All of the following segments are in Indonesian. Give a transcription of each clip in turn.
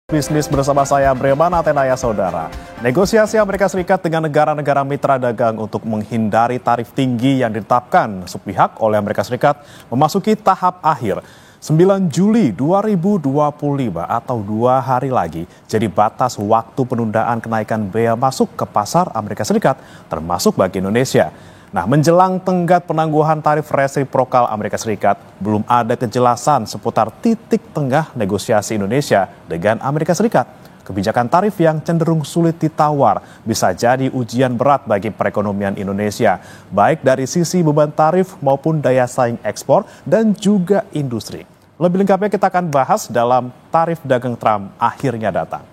Bisnis bersama saya Breman Atenaya Saudara. Negosiasi Amerika Serikat dengan negara-negara mitra dagang untuk menghindari tarif tinggi yang ditetapkan sepihak oleh Amerika Serikat memasuki tahap akhir. 9 Juli 2025 atau 2 hari lagi jadi batas waktu penundaan kenaikan bea masuk ke pasar Amerika Serikat termasuk bagi Indonesia. Nah, menjelang tenggat penangguhan tarif resiprokal Amerika Serikat, belum ada kejelasan seputar titik tengah negosiasi Indonesia dengan Amerika Serikat. Kebijakan tarif yang cenderung sulit ditawar bisa jadi ujian berat bagi perekonomian Indonesia, baik dari sisi beban tarif maupun daya saing ekspor dan juga industri. Lebih lengkapnya kita akan bahas dalam tarif dagang Trump akhirnya datang.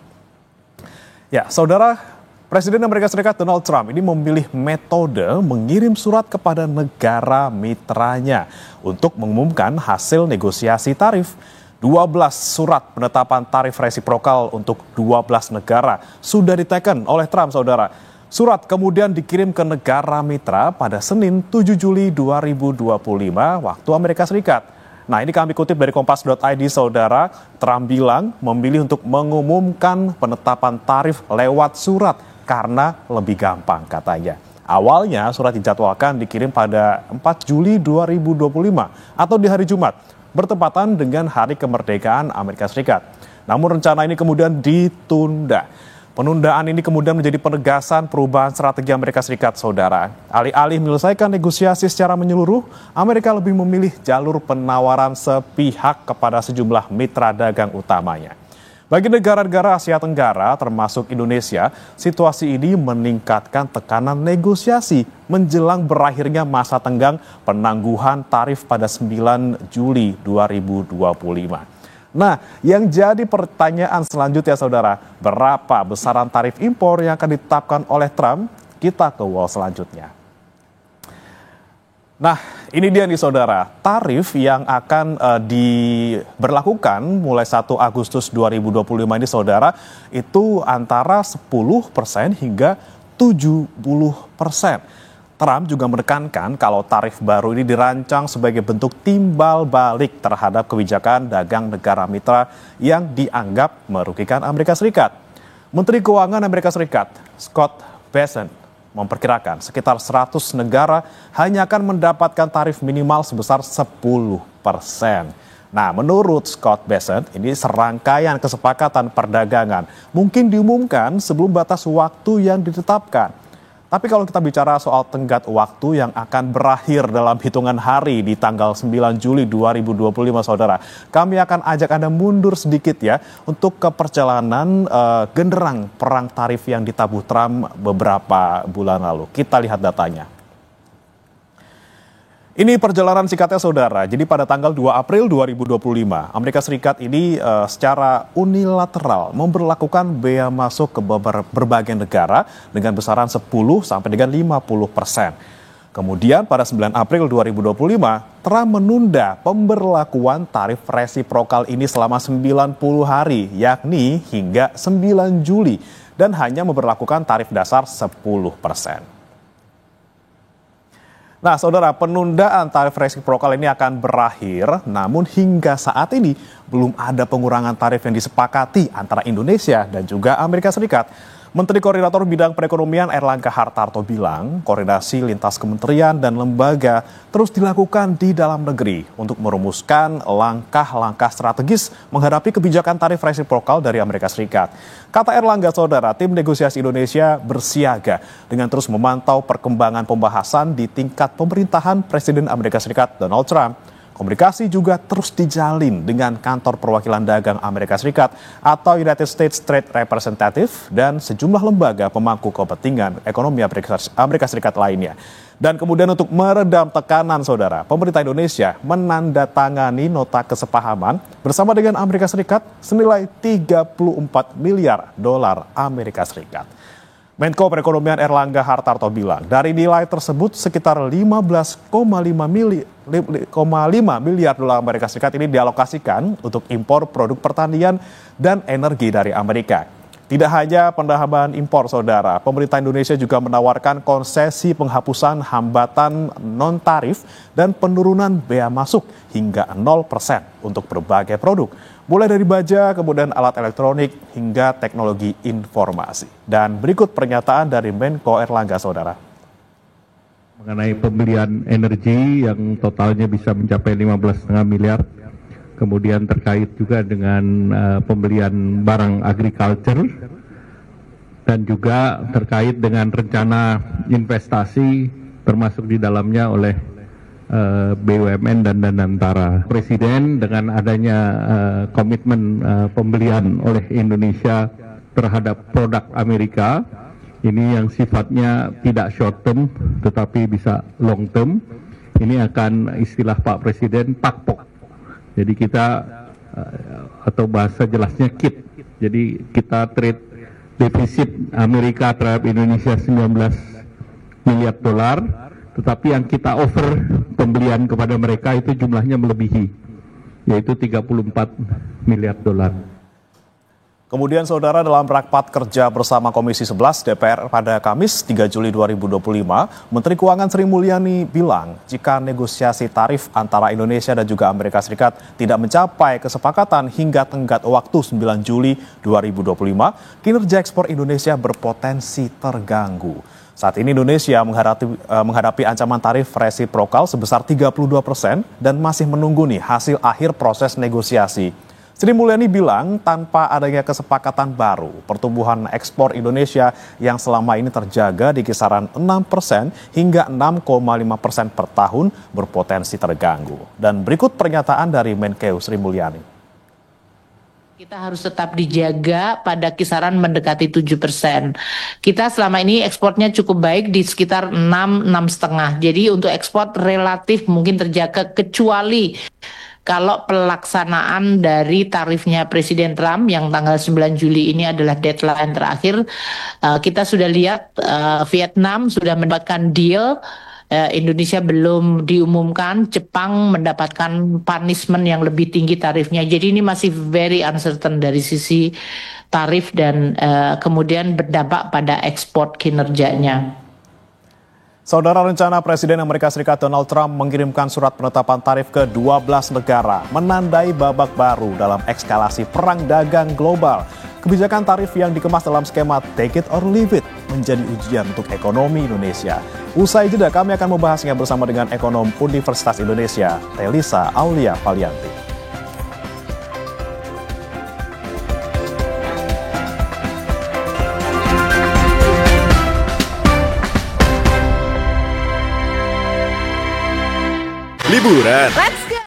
Ya, saudara, Presiden Amerika Serikat Donald Trump ini memilih metode mengirim surat kepada negara mitranya untuk mengumumkan hasil negosiasi tarif. 12 surat penetapan tarif resiprokal untuk 12 negara sudah diteken oleh Trump, saudara. Surat kemudian dikirim ke negara mitra pada Senin 7 Juli 2025 waktu Amerika Serikat. Nah, ini kami kutip dari kompas.id, saudara. Trump bilang memilih untuk mengumumkan penetapan tarif lewat surat karena lebih gampang, katanya. Awalnya surat dijadwalkan dikirim pada 4 Juli 2025 atau di hari Jumat, bertepatan dengan hari kemerdekaan Amerika Serikat. Namun rencana ini kemudian ditunda. Penundaan ini kemudian menjadi penegasan perubahan strategi Amerika Serikat, saudara. Alih-alih menyelesaikan negosiasi secara menyeluruh, Amerika lebih memilih jalur penawaran sepihak kepada sejumlah mitra dagang utamanya. Bagi negara-negara Asia Tenggara, termasuk Indonesia, situasi ini meningkatkan tekanan negosiasi menjelang berakhirnya masa tenggang penangguhan tarif pada 9 Juli 2025. Nah, yang jadi pertanyaan selanjutnya, saudara, berapa besaran tarif impor yang akan ditetapkan oleh Trump? Kita ke wall selanjutnya. Nah, ini dia nih, saudara, tarif yang akan diberlakukan mulai 1 Agustus 2025 ini, saudara, itu antara 10% hingga 70%. Trump juga menekankan kalau tarif baru ini dirancang sebagai bentuk timbal balik terhadap kebijakan dagang negara mitra yang dianggap merugikan Amerika Serikat. Menteri Keuangan Amerika Serikat, Scott Bessent, memperkirakan sekitar 100 negara hanya akan mendapatkan tarif minimal sebesar 10%. Nah, menurut Scott Bessent, ini serangkaian kesepakatan perdagangan mungkin diumumkan sebelum batas waktu yang ditetapkan. Tapi kalau kita bicara soal tenggat waktu yang akan berakhir dalam hitungan hari di tanggal 9 Juli 2025, saudara, kami akan ajak Anda mundur sedikit ya untuk ke perjalanan genderang perang tarif yang ditabuh Trump beberapa bulan lalu. Kita lihat datanya. Ini perjalanan singkatnya, saudara. Jadi pada tanggal 2 April 2025, Amerika Serikat ini secara unilateral memberlakukan bea masuk ke berbagai negara dengan besaran 10 sampai dengan 50%. Kemudian pada 9 April 2025, Trump menunda pemberlakuan tarif resiprokal ini selama 90 hari, yakni hingga 9 Juli, dan hanya memberlakukan tarif dasar 10%. Nah, saudara, penundaan tarif resiprokal ini akan berakhir, namun hingga saat ini belum ada pengurangan tarif yang disepakati antara Indonesia dan juga Amerika Serikat. Menteri Koordinator Bidang Perekonomian Airlangga Hartarto bilang, koordinasi lintas kementerian dan lembaga terus dilakukan di dalam negeri untuk merumuskan langkah-langkah strategis menghadapi kebijakan tarif resiprokal dari Amerika Serikat. Kata Airlangga, saudara, tim negosiasi Indonesia bersiaga dengan terus memantau perkembangan pembahasan di tingkat pemerintahan Presiden Amerika Serikat Donald Trump. Komunikasi juga terus dijalin dengan kantor perwakilan dagang Amerika Serikat atau United States Trade Representative dan sejumlah lembaga pemangku kepentingan ekonomi Amerika Serikat lainnya. Dan kemudian untuk meredam tekanan, saudara, pemerintah Indonesia menandatangani nota kesepahaman bersama dengan Amerika Serikat senilai 34 miliar dolar Amerika Serikat. Menko Perekonomian Airlangga Hartarto bilang, dari nilai tersebut sekitar 15,5 miliar dolar Amerika Serikat ini dialokasikan untuk impor produk pertanian dan energi dari Amerika. Tidak hanya pendahaban impor, saudara, pemerintah Indonesia juga menawarkan konsesi penghapusan hambatan non-tarif dan penurunan bea masuk hingga 0% untuk berbagai produk. Mulai dari baja, kemudian alat elektronik, hingga teknologi informasi. Dan berikut pernyataan dari Menko Erlangga, saudara. Mengenai pembelian energi yang totalnya bisa mencapai 15,5 miliar. Kemudian terkait juga dengan pembelian barang agriculture dan juga terkait dengan rencana investasi termasuk di dalamnya oleh BUMN dan Danantara. Presiden dengan adanya komitmen pembelian oleh Indonesia terhadap produk Amerika ini yang sifatnya tidak short term tetapi bisa long term, ini akan istilah Pak Presiden pakpok. Jadi kita atau bahasa jelasnya KIT. Jadi kita trade defisit Amerika terhadap Indonesia 19 miliar dolar, tetapi yang kita offer pembelian kepada mereka itu jumlahnya melebihi, yaitu 34 miliar dolar. Kemudian saudara, dalam rapat kerja bersama Komisi 11 DPR pada Kamis 3 Juli 2025, Menteri Keuangan Sri Mulyani bilang jika negosiasi tarif antara Indonesia dan juga Amerika Serikat tidak mencapai kesepakatan hingga tenggat waktu 9 Juli 2025, kinerja ekspor Indonesia berpotensi terganggu. Saat ini Indonesia menghadapi ancaman tarif resiprokal sebesar 32% dan masih menunggu hasil akhir proses negosiasi. Sri Mulyani bilang tanpa adanya kesepakatan baru, pertumbuhan ekspor Indonesia yang selama ini terjaga di kisaran 6% hingga 6,5% per tahun berpotensi terganggu. Dan berikut pernyataan dari Menkeu Sri Mulyani. Kita harus tetap dijaga pada kisaran mendekati 7%. Kita selama ini ekspornya cukup baik di sekitar 6,5. Jadi untuk ekspor relatif mungkin terjaga kecuali kalau pelaksanaan dari tarifnya Presiden Trump yang tanggal 9 Juli ini adalah deadline terakhir. Kita sudah lihat Vietnam sudah mendapatkan deal, Indonesia belum diumumkan, Jepang mendapatkan punishment yang lebih tinggi tarifnya. Jadi ini masih very uncertain dari sisi tarif dan kemudian berdampak pada ekspor kinerjanya. Saudara, rencana Presiden Amerika Serikat Donald Trump mengirimkan surat penetapan tarif ke 12 negara menandai babak baru dalam eskalasi perang dagang global. Kebijakan tarif yang dikemas dalam skema take it or leave it menjadi ujian untuk ekonomi Indonesia. Usai jeda kami akan membahasnya bersama dengan ekonom Universitas Indonesia, Telisa Aulia Valianti. Liburan. Let's go!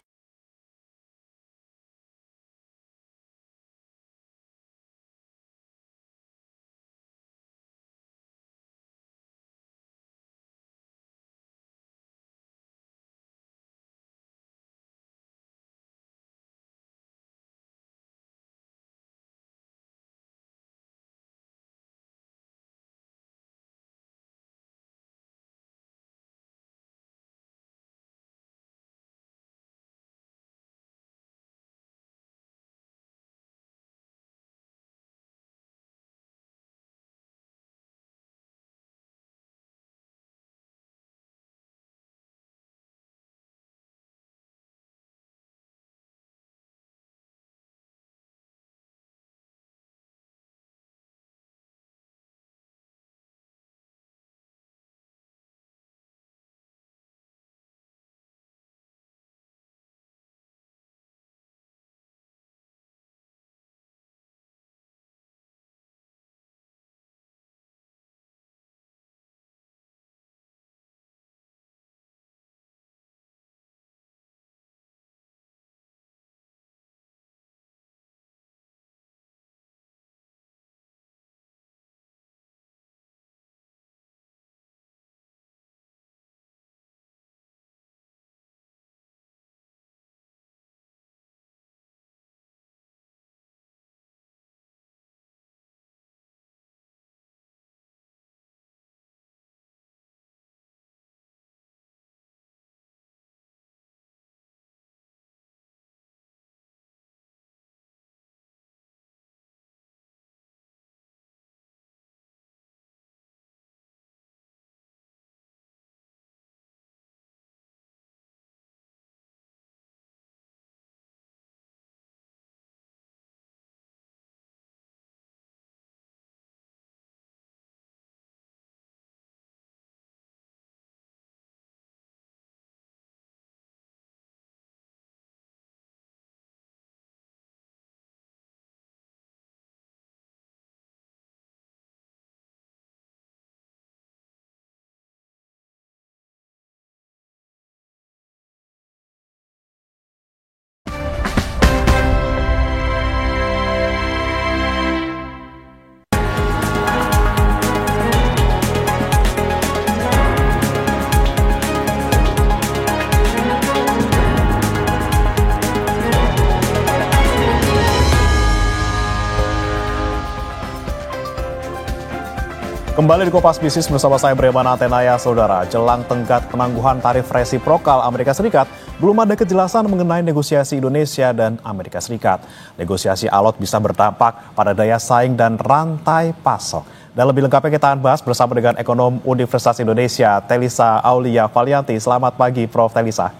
Kembali di Kompas Bisnis bersama saya Bremana Atenaya, Saudara. Jelang tenggat penangguhan tarif resiprokal Amerika Serikat, belum ada kejelasan mengenai negosiasi Indonesia dan Amerika Serikat. Negosiasi alot bisa berdampak pada daya saing dan rantai pasok. Dan lebih lengkapnya kita akan bahas bersama dengan ekonom Universitas Indonesia, Telisa Aulia Valianti. Selamat pagi, Prof. Telisa.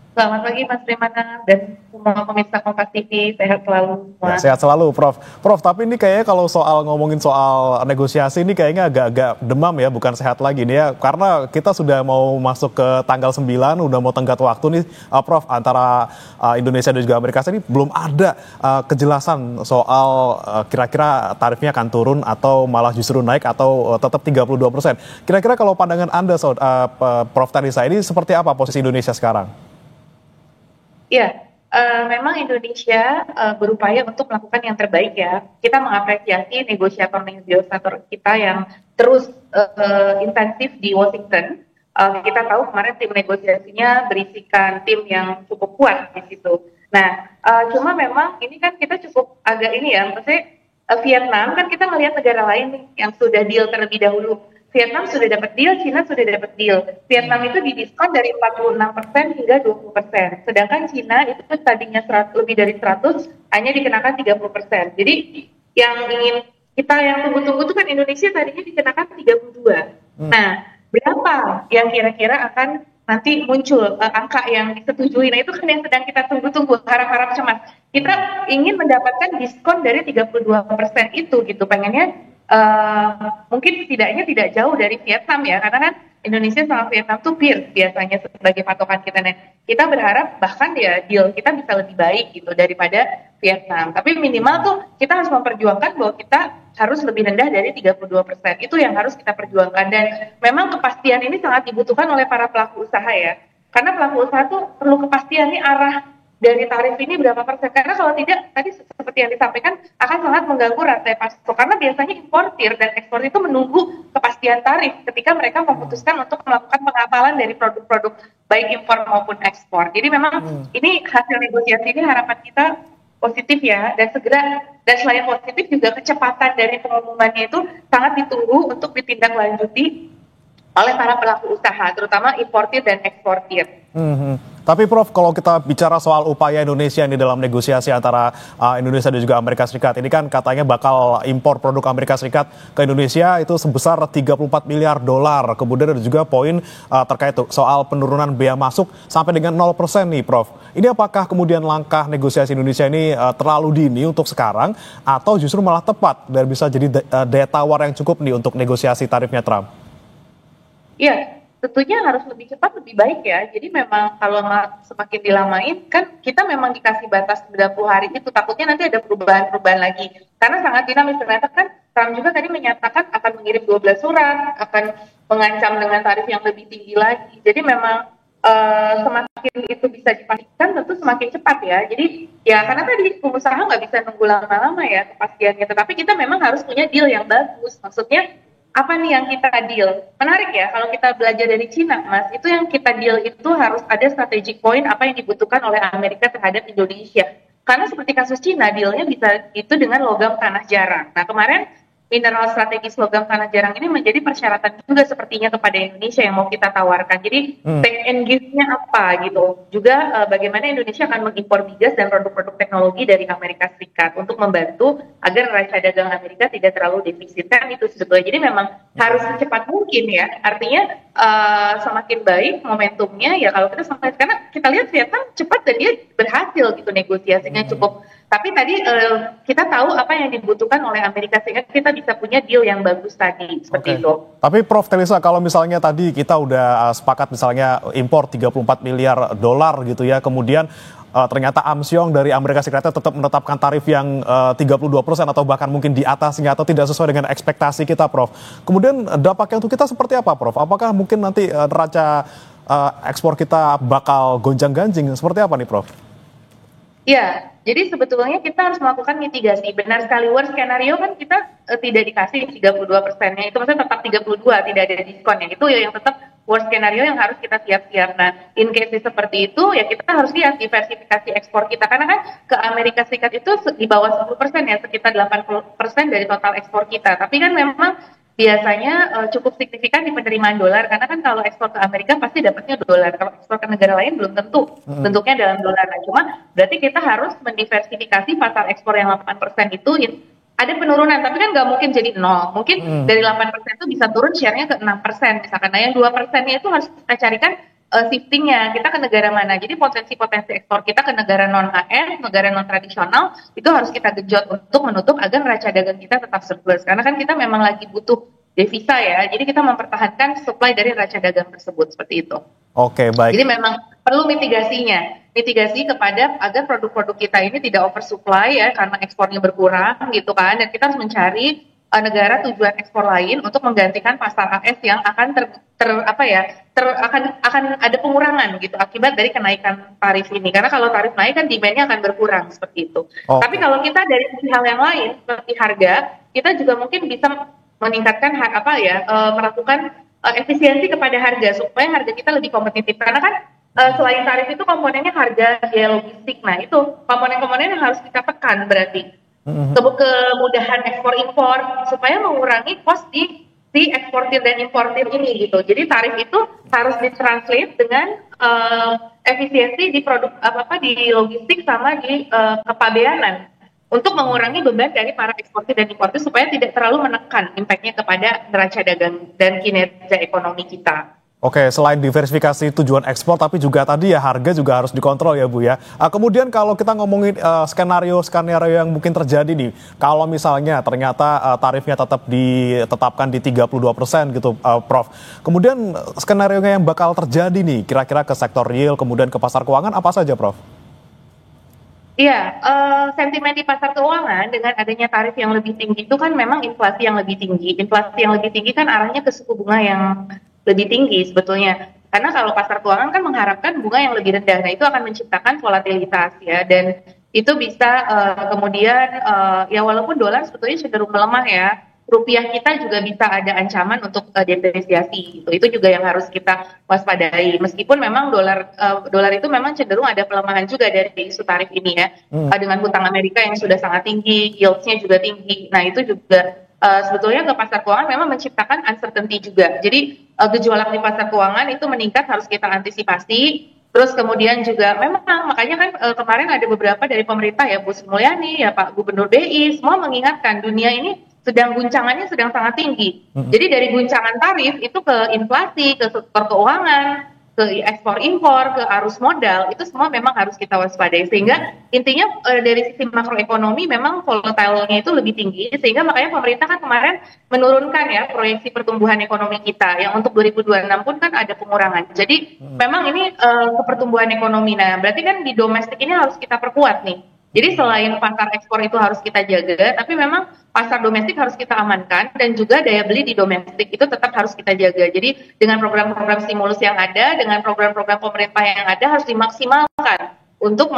Selamat pagi Mas Bremana dan semua pemirsa Kompas TV, sehat selalu semua. Ya, sehat selalu, Prof. Prof, tapi ini kayaknya kalau ngomongin soal negosiasi ini kayaknya agak-agak demam ya, bukan sehat lagi nih ya. Karena kita sudah mau masuk ke tanggal 9, udah mau tenggat waktu nih, Prof, antara Indonesia dan juga Amerika Serikat ini belum ada kejelasan soal kira-kira tarifnya akan turun atau malah justru naik atau tetap 32%. Kira-kira kalau pandangan Anda, Prof. Telisa, ini seperti apa posisi Indonesia sekarang? Ya, memang Indonesia berupaya untuk melakukan yang terbaik ya. Kita mengapresiasi negosiator kita yang terus intensif di Washington. Kita tahu kemarin tim negosiasinya berisikan tim yang cukup kuat di situ. Nah, cuma memang ini kan kita cukup agak ini ya, maksudnya Vietnam kan kita melihat negara lain nih yang sudah deal terlebih dahulu. Vietnam sudah dapat deal, Cina sudah dapat deal. Vietnam itu didiskon dari 46% hingga 20%. Sedangkan Cina itu tadinya lebih dari 100, hanya dikenakan 30%. Jadi yang tunggu-tunggu itu kan Indonesia tadinya dikenakan 32. Nah, berapa yang kira-kira akan nanti muncul angka yang disetujui? Nah, itu kan yang sedang kita tunggu-tunggu, harap-harap cemas. Kita ingin mendapatkan diskon dari 32% itu gitu, pengennya mungkin setidaknya tidak jauh dari Vietnam ya, karena kan Indonesia sama Vietnam tuh peer biasanya sebagai patokan kita. Nah, kita berharap bahkan ya deal kita bisa lebih baik gitu daripada Vietnam. Tapi minimal tuh kita harus memperjuangkan bahwa kita harus lebih rendah dari 32%. Itu yang harus kita perjuangkan, dan memang kepastian ini sangat dibutuhkan oleh para pelaku usaha ya. Karena pelaku usaha tuh perlu kepastian nih arah dari tarif ini berapa persen, karena kalau tidak tadi seperti yang disampaikan akan sangat mengganggu rantai pasok, karena biasanya importir dan ekspor itu menunggu kepastian tarif ketika mereka memutuskan untuk melakukan pengapalan dari produk-produk baik impor maupun ekspor. Jadi memang ini hasil negosiasi ini harapan kita positif ya, dan segera, dan selain positif juga kecepatan dari pengumumannya itu sangat ditunggu untuk ditindaklanjuti oleh para pelaku usaha, terutama importir dan eksportir. Tapi Prof, kalau kita bicara soal upaya Indonesia ini dalam negosiasi antara Indonesia dan juga Amerika Serikat, ini kan katanya bakal impor produk Amerika Serikat ke Indonesia itu sebesar 34 miliar dolar. Kemudian ada juga poin terkait soal penurunan bea masuk sampai dengan 0% nih, Prof. Ini apakah kemudian langkah negosiasi Indonesia ini terlalu dini untuk sekarang atau justru malah tepat dan bisa jadi daya tawar yang cukup nih untuk negosiasi tarifnya Trump? Iya, tentunya harus lebih cepat lebih baik ya. Jadi memang kalau semakin dilamain kan kita memang dikasih batas 90 hari itu, takutnya nanti ada perubahan-perubahan lagi. Karena sangat dinamis, ternyata kan Trump juga tadi menyatakan akan mengirim 12 surat, akan mengancam dengan tarif yang lebih tinggi lagi. Jadi memang semakin itu bisa dipastikan tentu semakin cepat ya. Jadi ya karena tadi pengusaha nggak bisa nunggu lama-lama ya kepastiannya. Tetapi kita memang harus punya deal yang bagus. Maksudnya apa nih yang kita deal? Menarik ya, kalau kita belajar dari Cina, Mas, itu yang kita deal itu harus ada strategic point apa yang dibutuhkan oleh Amerika terhadap Indonesia. Karena seperti kasus Cina, dealnya bisa itu dengan logam tanah jarang. Nah, kemarin mineral strategis logam tanah jarang ini menjadi persyaratan juga sepertinya kepada Indonesia yang mau kita tawarkan. Jadi take and give-nya apa gitu. Juga bagaimana Indonesia akan mengimpor migas dan produk-produk teknologi dari Amerika Serikat untuk membantu agar neraca dagang Amerika tidak terlalu defisit. Kan itu sebetulnya. Jadi memang harus secepat mungkin ya. Artinya semakin baik momentumnya ya kalau kita sampai, karena kita lihat Vietnam cepat dan dia berhasil gitu negosiasinya cukup. Tapi tadi kita tahu apa yang dibutuhkan oleh Amerika sehingga kita bisa punya deal yang bagus tadi seperti itu. Tapi Prof. Telisa, kalau misalnya tadi kita udah sepakat misalnya impor 34 miliar dolar gitu ya, kemudian ternyata Amsyong dari Amerika Serikat tetap menetapkan tarif yang 32% atau bahkan mungkin di atasnya atau tidak sesuai dengan ekspektasi kita, Prof. Kemudian dampaknya untuk kita seperti apa, Prof? Apakah mungkin nanti neraca ekspor kita bakal gonjang-ganjing? Seperti apa nih, Prof? Ya, jadi sebetulnya kita harus melakukan mitigasi. Benar sekali, worst skenario kan kita tidak dikasih 32%-nya. Itu maksudnya tetap 32, tidak ada diskonnya. Itu ya yang tetap worst skenario yang harus kita siap-siap. Nah, in case seperti itu, ya kita harus lihat diversifikasi ekspor kita. Karena kan ke Amerika Serikat itu di bawah 10% ya, sekitar 80% dari total ekspor kita. Tapi kan memang biasanya cukup signifikan di penerimaan dolar, karena kan kalau ekspor ke Amerika pasti dapatnya dolar, kalau ekspor ke negara lain belum tentu bentuknya dalam dolar. Nah, cuma berarti kita harus mendiversifikasi pasar ekspor yang 8% itu ada penurunan, tapi kan nggak mungkin jadi nol. Mungkin dari 8% itu bisa turun share-nya ke 6% misalkan. Nah, yang 2%-nya itu harus kita carikan shifting-nya, kita ke negara mana. Jadi potensi-potensi ekspor kita ke negara non-AS, negara non-tradisional, itu harus kita genjot untuk menutup agar neraca dagang kita tetap surplus. Karena kan kita memang lagi butuh devisa ya, jadi kita mempertahankan supply dari neraca dagang tersebut, seperti itu. Oke, baik. Jadi memang perlu mitigasi kepada agar produk-produk kita ini tidak oversupply ya, karena ekspornya berkurang gitu kan, dan kita harus mencari negara tujuan ekspor lain untuk menggantikan pasar AS yang akan akan ada pengurangan gitu akibat dari kenaikan tarif ini. Karena kalau tarif naik kan demand-nya akan berkurang seperti itu. Oke. Tapi kalau kita dari sisi hal yang lain seperti harga, kita juga mungkin bisa meningkatkan melakukan efisiensi kepada harga supaya harga kita lebih kompetitif. Karena kan selain tarif itu komponennya harga biaya logistik. Nah, itu komponen-komponen yang harus kita tekan berarti. Kemudahan ekspor impor supaya mengurangi cost di eksportir dan importir ini gitu. Jadi tarif itu harus ditranslate dengan efisiensi di produk di logistik sama di kepabeanan untuk mengurangi beban dari para eksportir dan importir supaya tidak terlalu menekan impact-nya kepada neraca dagang dan kinerja ekonomi kita. Oke, selain diversifikasi tujuan ekspor, tapi juga tadi ya harga juga harus dikontrol ya Bu ya. Kemudian kalau kita ngomongin skenario yang mungkin terjadi nih, kalau misalnya ternyata tarifnya tetap ditetapkan di 32% gitu Prof. Kemudian skenario yang bakal terjadi nih, kira-kira ke sektor real, kemudian ke pasar keuangan apa saja Prof? Iya, sentimen di pasar keuangan dengan adanya tarif yang lebih tinggi itu kan memang inflasi yang lebih tinggi. Inflasi yang lebih tinggi kan arahnya ke suku bunga yang lebih tinggi sebetulnya. Karena kalau pasar keuangan kan mengharapkan bunga yang lebih rendah. Nah, itu akan menciptakan volatilitas ya. Dan itu bisa kemudian ya walaupun dolar sebetulnya cenderung melemah ya, rupiah kita juga bisa ada ancaman untuk depresiasi gitu. Itu juga yang harus kita waspadai. Meskipun memang dolar itu memang cenderung ada pelemahan juga dari isu tarif ini ya. Dengan hutang Amerika yang sudah sangat tinggi, yields-nya juga tinggi. Nah, itu juga sebetulnya ke pasar keuangan memang menciptakan uncertainty juga. Jadi gejolak di pasar keuangan itu meningkat, harus kita antisipasi. Terus kemudian juga memang makanya kan kemarin ada beberapa dari pemerintah ya, Bu Sri Mulyani, ya Pak Gubernur BI, semua mengingatkan dunia ini guncangannya sedang sangat tinggi. Jadi dari guncangan tarif itu ke inflasi, ke sektor keuangan, ke ekspor impor, ke arus modal, itu semua memang harus kita waspadai. Sehingga intinya dari sisi makroekonomi memang volatile-nya itu lebih tinggi, sehingga makanya pemerintah kan kemarin menurunkan ya proyeksi pertumbuhan ekonomi kita, yang untuk 2026 pun kan ada pengurangan. Jadi memang ini ke pertumbuhan ekonomi. Nah, berarti kan di domestik ini harus kita perkuat nih. Jadi selain pasar ekspor itu harus kita jaga, tapi memang pasar domestik harus kita amankan, dan juga daya beli di domestik itu tetap harus kita jaga. Jadi dengan program-program stimulus yang ada, dengan program-program pemerintah yang ada harus dimaksimalkan untuk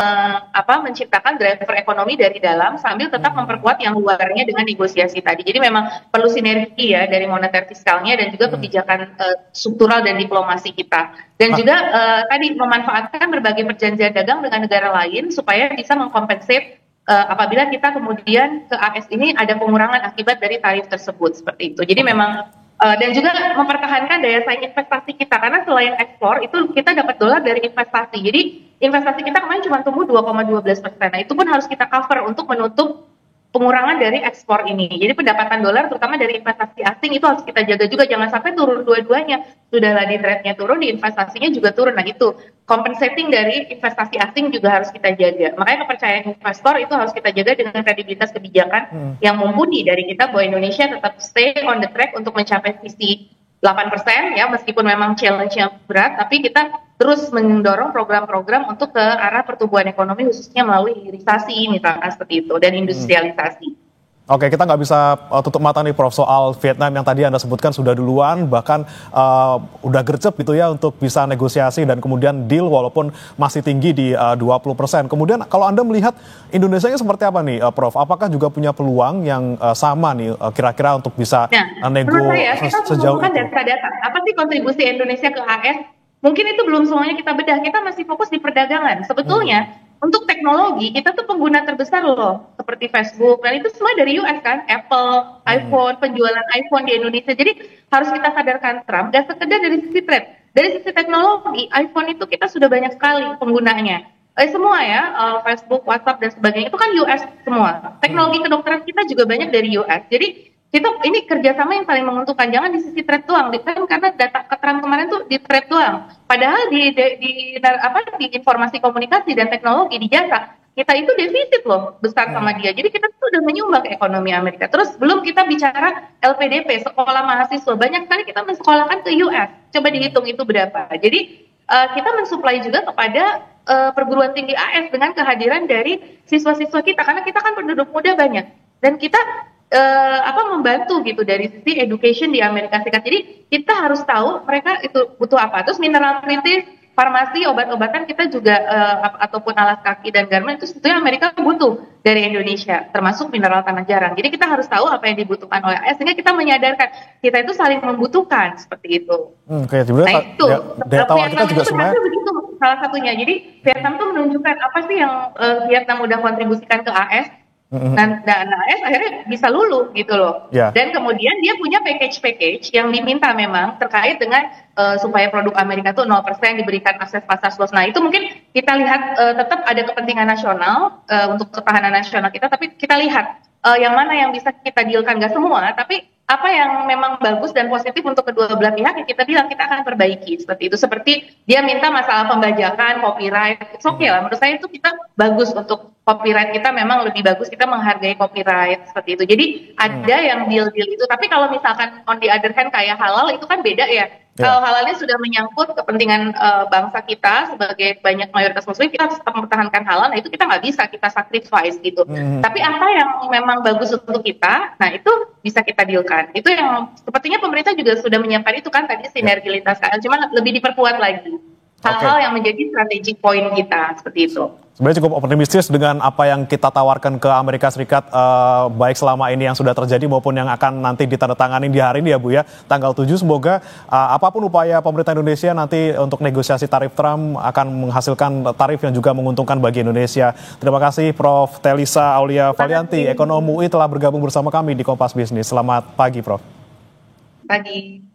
menciptakan driver ekonomi dari dalam sambil tetap memperkuat yang luarnya dengan negosiasi tadi. Jadi memang perlu sinergi ya dari moneter fiskalnya dan juga kebijakan struktural dan diplomasi kita. Dan juga tadi memanfaatkan berbagai perjanjian dagang dengan negara lain supaya bisa mengkompensate apabila kita kemudian ke AS ini ada pengurangan akibat dari tarif tersebut seperti itu. Jadi memang dan juga mempertahankan daya saing investasi kita, karena selain ekspor itu kita dapat dolar dari investasi. Jadi investasi kita kemarin cuma tumbuh 2,12%. Nah, itu pun harus kita cover untuk menutup pengurangan dari ekspor ini. Jadi pendapatan dolar terutama dari investasi asing itu harus kita jaga juga, jangan sampai turun dua-duanya. Sudahlah di trade-nya turun, di investasinya juga turun. Nah, itu compensating dari investasi asing juga harus kita jaga. Makanya kepercayaan investor itu harus kita jaga dengan kredibilitas kebijakan yang mumpuni dari kita bahwa Indonesia tetap stay on the track untuk mencapai visi 8% ya, meskipun memang challenge-nya berat, tapi kita terus mendorong program-program untuk ke arah pertumbuhan ekonomi khususnya melalui hilirisasi misalnya seperti itu dan industrialisasi. Oke, kita nggak bisa tutup mata nih Prof soal Vietnam yang tadi Anda sebutkan sudah duluan, bahkan udah gercep gitu ya untuk bisa negosiasi dan kemudian deal walaupun masih tinggi di 20%. Kemudian kalau Anda melihat Indonesia nya seperti apa nih Prof? Apakah juga punya peluang yang sama nih kira-kira untuk bisa nego sejauh itu? Data-data. Apa sih kontribusi Indonesia ke AS? Mungkin itu belum semuanya kita bedah, kita masih fokus di perdagangan. Sebetulnya untuk teknologi kita tuh pengguna terbesar loh, seperti Facebook, dan itu semua dari US kan, Apple, iPhone, penjualan iPhone di Indonesia. Jadi harus kita sadarkan Trump, gak sekedar dari sisi trade, dari sisi teknologi, iPhone itu kita sudah banyak sekali penggunanya. Semua ya, Facebook, WhatsApp dan sebagainya itu kan US semua. Teknologi kedokteran kita juga banyak dari US. Jadi kita ini kerjasama yang saling menguntungkan, jangan di sisi trade doang, kan karena data keterangan kemarin tuh di trade doang. Padahal di informasi komunikasi dan teknologi di jasa kita itu defisit loh besar sama dia. Jadi kita tuh udah menyumbang ke ekonomi Amerika. Terus belum kita bicara LPDP, sekolah mahasiswa, banyak sekali kita mensekolahkan ke US. Coba dihitung itu berapa. Jadi kita mensuplai juga kepada perguruan tinggi AS dengan kehadiran dari siswa-siswa kita, karena kita kan penduduk muda banyak dan kita membantu gitu dari sisi education di Amerika Serikat. Jadi kita harus tahu mereka itu butuh apa. Terus mineral kritis, farmasi, obat-obatan kita juga ataupun alas kaki dan garmen itu sebetulnya Amerika butuh dari Indonesia, termasuk mineral tanah jarang. Jadi kita harus tahu apa yang dibutuhkan oleh AS sehingga kita menyadarkan kita itu saling membutuhkan seperti itu. Oke, sebenarnya itu daya tawar kita juga sebenarnya begitu salah satunya. Jadi Vietnam tuh menunjukkan apa sih yang Vietnam udah kontribusikan ke AS. Dan AS akhirnya bisa luluh gitu loh. Dan kemudian dia punya package yang diminta memang terkait dengan supaya produk Amerika tuh 0% diberikan akses pasar luas. Nah itu mungkin kita lihat tetap ada kepentingan nasional untuk ketahanan nasional kita, tapi kita lihat yang mana yang bisa kita dealkan, gak semua, tapi apa yang memang bagus dan positif untuk kedua belah pihak yang kita bilang kita akan perbaiki seperti itu. Seperti dia minta masalah pembajakan, copyright, it's okay lah. Menurut saya itu kita bagus untuk copyright kita, memang lebih bagus kita menghargai copyright seperti itu. Jadi ada yang deal-deal itu. Tapi kalau misalkan on the other hand kayak halal itu kan beda ya. Kalau halalnya sudah menyangkut kepentingan bangsa kita sebagai banyak mayoritas muslim, kita harus tetap mempertahankan halal. Nah itu kita nggak bisa kita sacrifice gitu. Tapi apa yang memang bagus untuk kita, nah itu bisa kita dealkan. Itu yang sepertinya pemerintah juga sudah menyiapkan itu kan tadi sinergi lintas KL, cuma lebih diperkuat lagi. Hal-hal yang menjadi strategic point kita seperti itu. Sebenarnya cukup optimistis dengan apa yang kita tawarkan ke Amerika Serikat, baik selama ini yang sudah terjadi maupun yang akan nanti ditandatangani di hari ini ya Bu ya, tanggal 7. Semoga apapun upaya pemerintah Indonesia nanti untuk negosiasi tarif Trump akan menghasilkan tarif yang juga menguntungkan bagi Indonesia. Terima kasih Prof. Telisa Aulia Valianti, Ekonom UI telah bergabung bersama kami di Kompas Bisnis. Selamat pagi Prof. Pagi.